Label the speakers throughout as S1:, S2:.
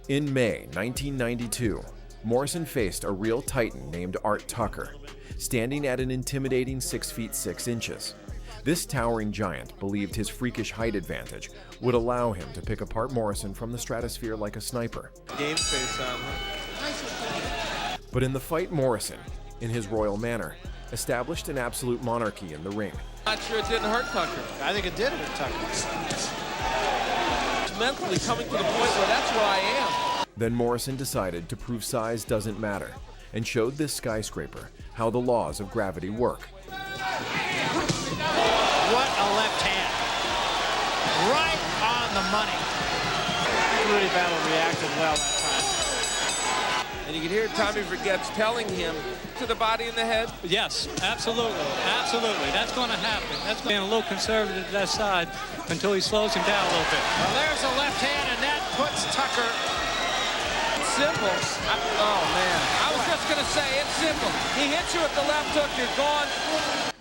S1: In May 1992, Morrison faced a real titan named Art Tucker, standing at an intimidating 6 feet 6 inches. This towering giant believed his freakish height advantage would allow him to pick apart Morrison from the stratosphere like a sniper.
S2: Game face on, huh?
S1: But in the fight, Morrison, in his royal manner, established an absolute monarchy in the ring.
S2: Not sure it didn't hurt Tucker.
S3: I think it did hurt Tucker.
S2: Mentally coming to the point where that's where I am.
S1: Then Morrison decided to prove size doesn't matter and showed this skyscraper how the laws of gravity work.
S3: What a left hand. Right on the money. Rudy Battle reacted well that time.
S2: And you can hear Tommy Forgets telling him to the body and the head.
S4: Yes, absolutely, absolutely. That's going to happen. That's going to be a little conservative to that side until he slows him down a little bit.
S3: Well, there's a left hand, and that puts Tucker.
S2: It's simple. Oh, man. I was just going to say, it's simple. He hits you with the left hook, you're gone.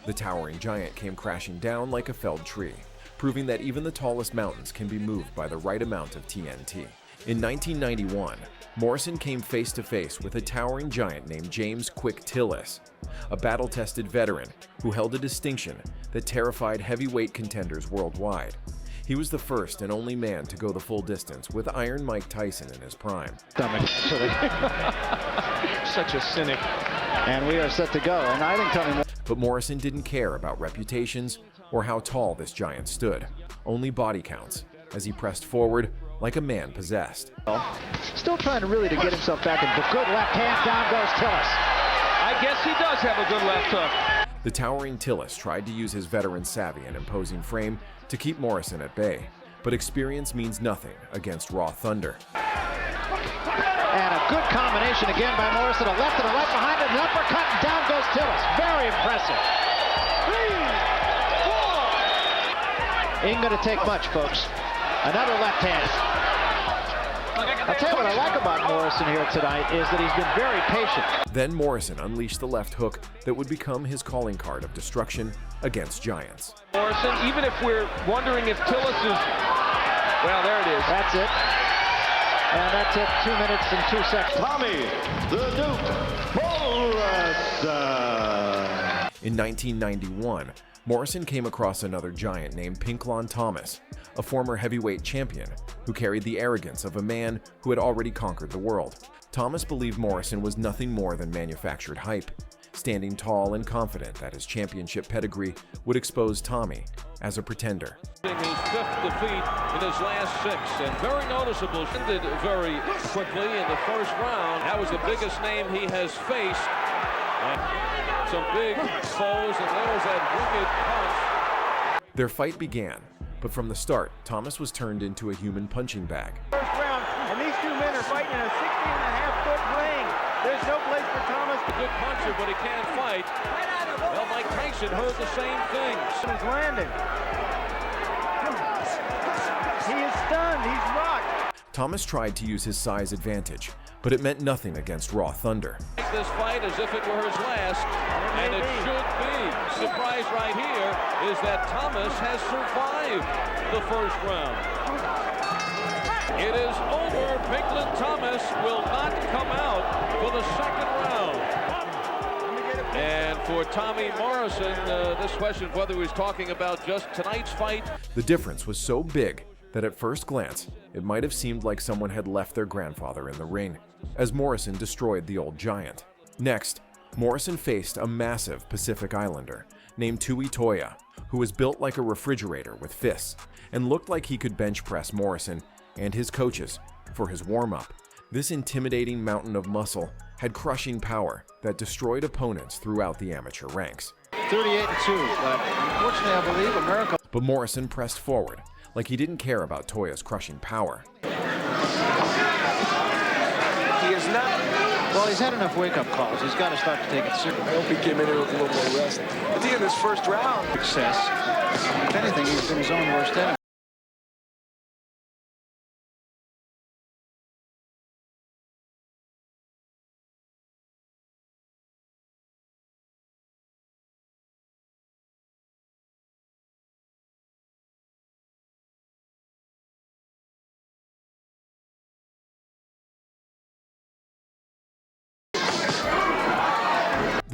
S1: The towering giant came crashing down like a felled tree, proving that even the tallest mountains can be moved by the right amount of TNT. In 1991, Morrison came face to face with a towering giant named James "Quick" Tillis, a battle-tested veteran who held a distinction that terrified heavyweight contenders worldwide. He was the first and only man to go the full distance with Iron Mike Tyson in his prime.
S5: Such a cynic. And we are set to go. And I think Tommy.
S1: But Morrison didn't care about reputations or how tall this giant stood, only body counts, as he pressed forward like a man possessed.
S5: Still trying to get himself back in, but good left hand, down goes Tillis.
S6: I guess he does have a good left hook.
S1: The towering Tillis tried to use his veteran savvy and imposing frame to keep Morrison at bay, but experience means nothing against raw thunder.
S5: And a good combination again by Morrison, a left and a right behind it, an uppercut, and down goes Tillis. Very impressive. 3, 4. Ain't gonna take much, folks. Another left hand. I'll tell you what I like about Morrison here tonight is that he's been very patient.
S1: Then Morrison unleashed the left hook that would become his calling card of destruction against giants.
S6: Morrison, even if we're wondering if Tillis is... Well, there it is.
S5: That's it. And that's it, 2 minutes and 2 seconds.
S7: Tommy, the Duke, Morrison.
S1: In 1991, Morrison came across another giant named Pinklon Thomas, a former heavyweight champion who carried the arrogance of a man who had already conquered the world. Thomas believed Morrison was nothing more than manufactured hype, standing tall and confident that his championship pedigree would expose Tommy as a pretender.
S8: His 5th defeat in his last 6, and very noticeable. Ended very quickly in the first round. That was the biggest name he has faced. And some big foes, and there's that wicked punch.
S1: Their fight began, but from the start, Thomas was turned into a human punching bag.
S9: First round, and these two men are fighting in a 16.5-foot ring. There's no place for Thomas.
S8: A good puncher, but he can't fight. Well, Mike Tyson heard the same thing.
S9: He's landing. He is stunned. He's rocked.
S1: Thomas tried to use his size advantage, but it meant nothing against raw thunder.
S8: This fight as if it were his last, and it should be. Surprise right here is that Thomas has survived the first round. It is over. Pinklon Thomas will not come out for the second round. And for Tommy Morrison, this question of whether he was talking about just tonight's fight.
S1: The difference was so big that at first glance, it might have seemed like someone had left their grandfather in the ring, as Morrison destroyed the old giant. Next, Morrison faced a massive Pacific Islander named Tuitoya, who was built like a refrigerator with fists and looked like he could bench press Morrison and his coaches for his warm-up. This intimidating mountain of muscle had crushing power that destroyed opponents throughout the amateur ranks.
S3: 38-2, but unfortunately I believe America.
S1: But Morrison pressed forward like he didn't care about Toya's crushing power.
S2: He is not...
S3: Well, he's had enough wake-up calls. He's got to start to take it seriously.
S2: I hope he came in here with a little more rest. At the end of this first round.
S3: Success. If anything, he's been his own worst enemy.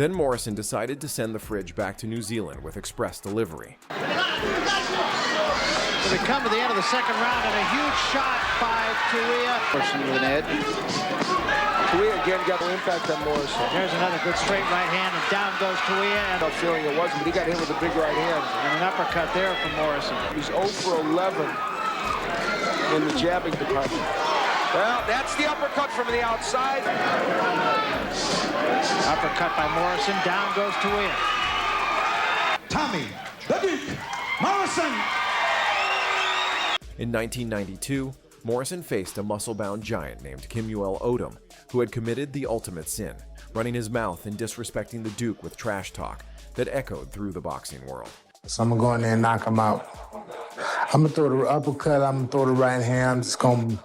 S1: Then Morrison decided to send the fridge back to New Zealand with express delivery.
S5: So we come to the end of the second round and a huge shot by Tuitoya. Morrison with an edge.
S6: Tuitoya again got no impact on Morrison.
S5: There's another good straight right hand, and down goes Tuitoya.
S6: I'm not feeling it wasn't, but he got hit with a big right hand.
S5: And an uppercut there from Morrison.
S6: He's 0 for 11 in the jabbing department. Well, that's the uppercut from the outside.
S5: Uppercut by Morrison, down goes Tuitoya.
S10: Taming, the Duke, Morrison.
S1: In 1992, Morrison faced a muscle-bound giant named Kimuel Odum, who had committed the ultimate sin, running his mouth and disrespecting the Duke with trash talk that echoed through the boxing world.
S11: So I'm gonna go in there and knock him out. I'm gonna throw the uppercut, I'm gonna throw the right hand, I'm just gonna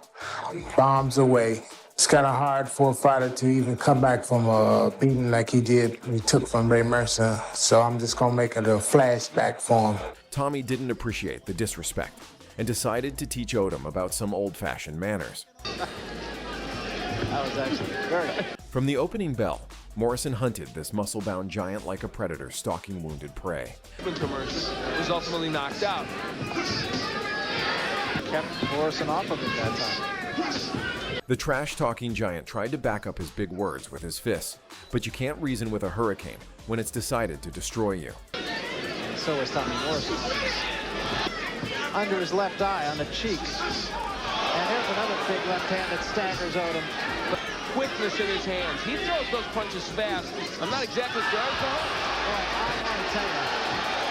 S11: bombs away. It's kind of hard for a fighter to even come back from a beating like he took from Ray Mercer. So I'm just gonna make it a flashback for him.
S1: Tommy didn't appreciate the disrespect and decided to teach Odum about some old-fashioned manners.
S5: That was excellent. Very good.
S1: From the opening bell, Morrison hunted this muscle-bound giant like a predator stalking wounded prey.
S2: Was ultimately knocked out.
S5: Kept Morrison off of it that time.
S1: The trash-talking giant tried to back up his big words with his fists, but you can't reason with a hurricane when it's decided to destroy you.
S5: And so is Tommy Morrison. Under his left eye, on the cheek. And there's another big left hand that staggers Odum.
S2: Quickness in his hands. He throws those punches fast. I'm not exactly sure.
S5: Boy, I want to tell you,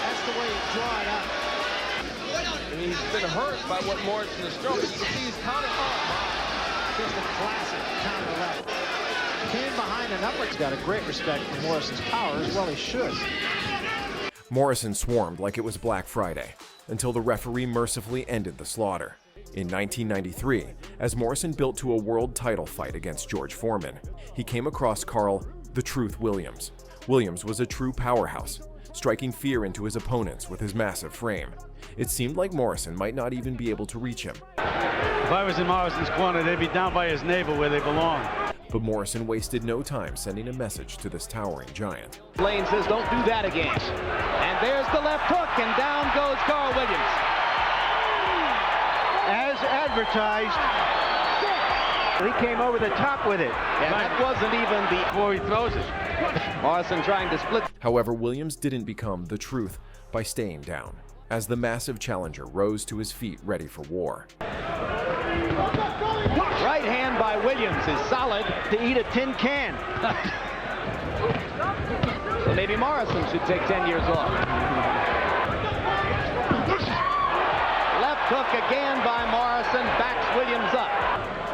S5: that's the way you draw it up.
S2: And he's been hurt by what Morrison has thrown. You can see he's counting off.
S5: Here's the classic counter left. Came behind an uppercut. He's got a great respect for Morrison's power, as well he should.
S1: Morrison swarmed like it was Black Friday, until the referee mercifully ended the slaughter. In 1993, as Morrison built to a world title fight against George Foreman, he came across Carl "The Truth" Williams. Williams was a true powerhouse, striking fear into his opponents with his massive frame. It seemed like Morrison might not even be able to reach him.
S4: If I was in Morrison's corner, they'd be down by his navel where they belong.
S1: But Morrison wasted no time sending a message to this towering giant.
S2: Lane says don't do that again. And there's the left hook, and down goes Carl Williams.
S9: As advertised, he came over the top with it.
S2: And that wasn't even before he throws it. Morrison trying to split.
S1: However, Williams didn't become the Truth by staying down, as the massive challenger rose to his feet ready for war.
S2: Right hand by Williams is solid
S9: To eat a tin can.
S2: So maybe Morrison should take 10 years off. Left hook again by Morrison, backs Williams up.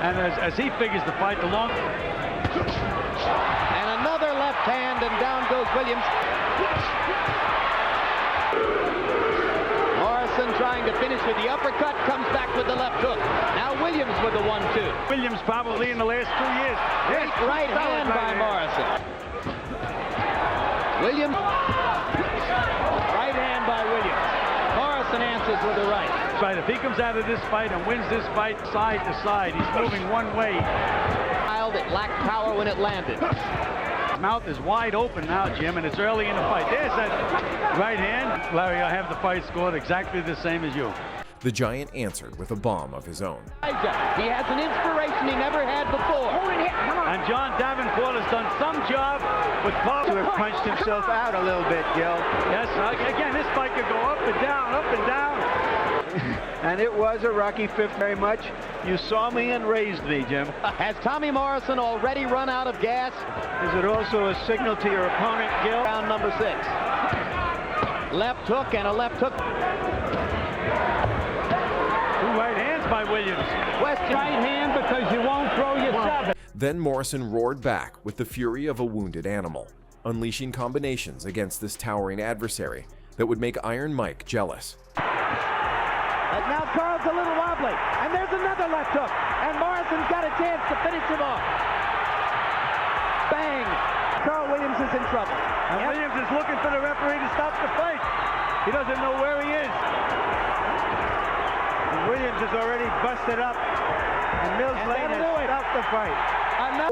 S4: And as he figures the fight, the long...
S2: And another left hand, and down goes Williams. Morrison trying to finish with the uppercut, comes back with the left hook. Now Williams with the 1-2.
S4: Williams probably in the last 2 years.
S2: Great right hand by Morrison. Williams. Right hand by Williams. Morrison answers with the right.
S4: Right, if he comes out of this fight and wins this fight side to side, he's moving one way.
S2: It lacked power when it landed.
S4: His mouth is wide open now, Jim, and it's early in the fight. There's that right hand. Larry, I have the fight scored exactly the same as you.
S1: The giant answered with a bomb of his own.
S2: He has an inspiration he never had before.
S4: And John Davenport has done some job with Paul
S9: To have punched himself out a little bit, Gil.
S4: Yes, again, this fight could go up and down, up and down.
S9: And it was a rocky fifth very much. You saw me and raised me, Jim.
S2: Has Tommy Morrison already run out of gas?
S9: Is it also a signal to your opponent, Gil?
S2: Round number 6. Left hook and a left hook.
S4: 2 right hands by Williams.
S2: West right hand because you won't throw yourself.
S1: Then Morrison roared back with the fury of a wounded animal, unleashing combinations against this towering adversary that would make Iron Mike jealous.
S2: And now Carl's a little wobbly. And there's another left hook. And Morrison's got a chance to finish him off. Bang! Carl Williams is in trouble.
S4: And Williams is looking for the referee to stop the fight. He doesn't know where he is. And Williams is already busted up. And Mills Lane has stopped the fight.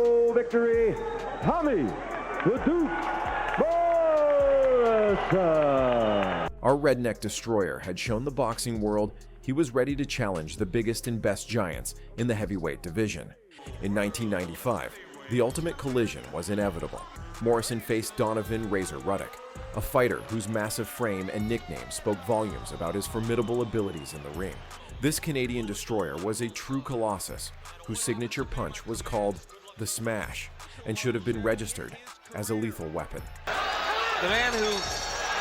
S7: Oh, victory, Tommy, the Duke
S12: Morrison.
S1: Our redneck destroyer had shown the boxing world he was ready to challenge the biggest and best giants in the heavyweight division. In 1995, the ultimate collision was inevitable. Morrison faced Donovan Razor Ruddock, a fighter whose massive frame and nickname spoke volumes about his formidable abilities in the ring. This Canadian destroyer was a true colossus, whose signature punch was called the Smash and should have been registered as a lethal weapon.
S2: The man who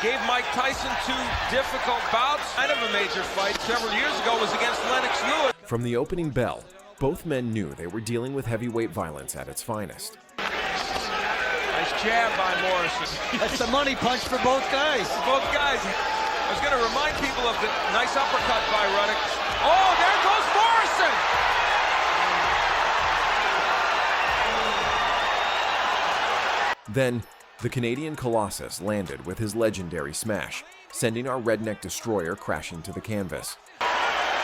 S2: gave Mike Tyson 2 difficult bouts, kind of a major fight several years ago, was against Lennox Lewis.
S1: From the opening bell, both men knew they were dealing with heavyweight violence at its finest.
S2: Nice jab by Morrison.
S3: That's the money punch for both guys.
S2: Both guys. I was going to remind people of the nice uppercut by Ruddock. Oh, there goes Morrison!
S1: Then, the Canadian Colossus landed with his legendary smash, sending our redneck destroyer crashing to the canvas.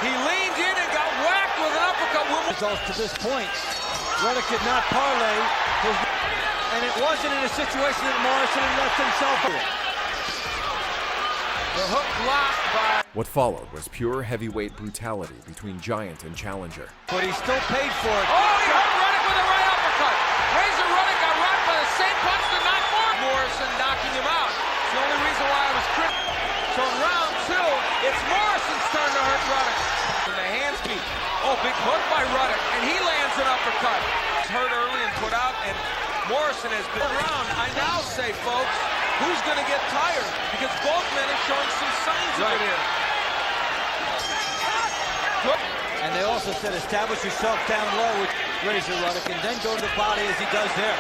S2: He leaned in and got whacked with an uppercut.
S3: Results to this point. Ruddock did not parlay his... And it wasn't in a situation that Morrison had left himself in.
S2: The hook blocked by...
S1: What followed was pure heavyweight brutality between giant and challenger.
S3: But he still paid for it.
S2: Oh, he hurt Ruddock with a right uppercut. Razor Ruddock got rocked by the same punch that knocked Morrison, knocking him out. It's the only reason why I was critical. So in round 2, it's Morrison's turn to hurt Ruddock. And the hands beat. Oh, big hook by Ruddock, and he lands an uppercut. He's hurt early and put out, and Morrison has been around. I now say, folks, who's going to get tired? Because both men are showing some signs of it here.
S3: And they also said establish yourself down low with Razor Ruddock and then go to the body as he does there.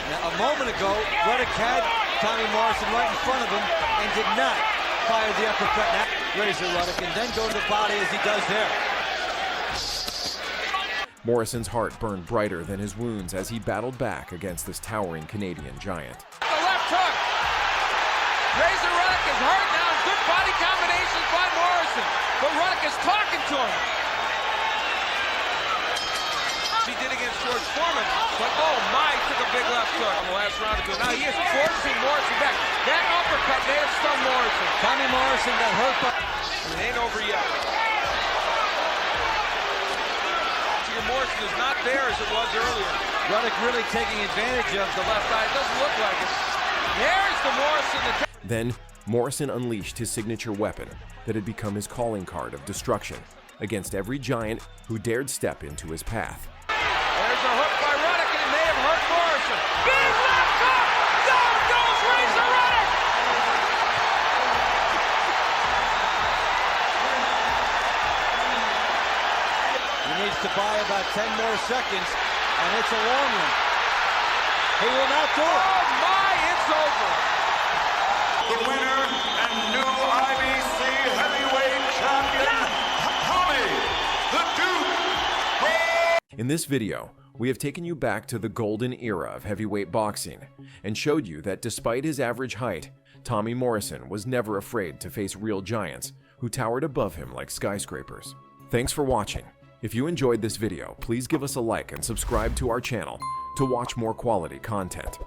S3: Now, a moment ago, Ruddock had Tommy Morrison right in front of him and did not fire the uppercut. Now, Razor Ruddock and then go to the body as he does there.
S1: Morrison's heart burned brighter than his wounds as he battled back against this towering Canadian giant.
S2: The left hook. Razor Ruddock is hurt now. Good body combinations by Morrison. But Ruddock is talking to him. He did against George Foreman. But oh my, he took a big left hook in the last round or two. Now he is forcing Morrison back. That uppercut may have stunned Morrison.
S3: Tommy Morrison got hurt by...
S2: It ain't over yet. Morrison is not there as it was earlier.
S3: Ruddock really taking advantage of
S2: the left eye. It doesn't look like it. There's the Morrison.
S1: Then, Morrison unleashed his signature weapon that had become his calling card of destruction against every giant who dared step into his path.
S2: There's a hook by Ruddock, and it may have hurt Morrison. Big left hook! Down goes Razor Ruddock!
S3: Needs to buy about 10 more seconds, and it's a long one. He will not do it.
S2: Oh my, it's over.
S10: The winner and new IBC heavyweight champion, Tommy the Duke.
S1: In this video, we have taken you back to the golden era of heavyweight boxing and showed you that despite his average height, Tommy Morrison was never afraid to face real giants who towered above him like skyscrapers. Thanks for watching. If you enjoyed this video, please give us a like and subscribe to our channel to watch more quality content.